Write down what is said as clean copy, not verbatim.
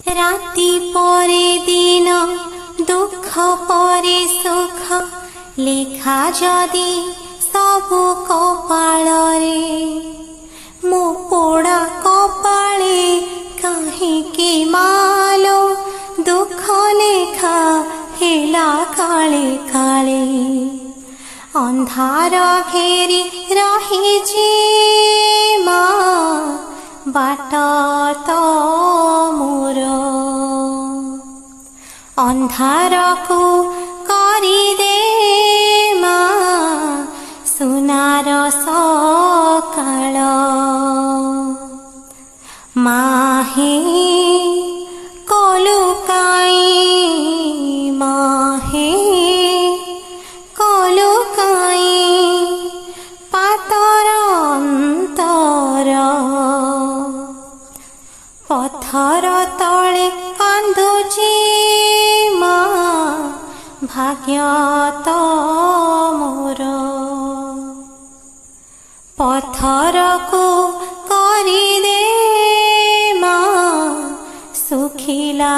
राति परे दिन दुख परे सुख लेखा जदि सबु कपाळे मो पोड़ा कपाळे काहेकि मालो दुख लेखा हेला काले काले अंधार घेरी रही मा बाट तो मोर अंधार को करी दे मा सुनार सकाळ माहे कलुकाई माहे कलुकाई पातर अंतर पत्थर तले कांदुची मा भाग्य तो मोर पत्थर को करी दे मा सुखिला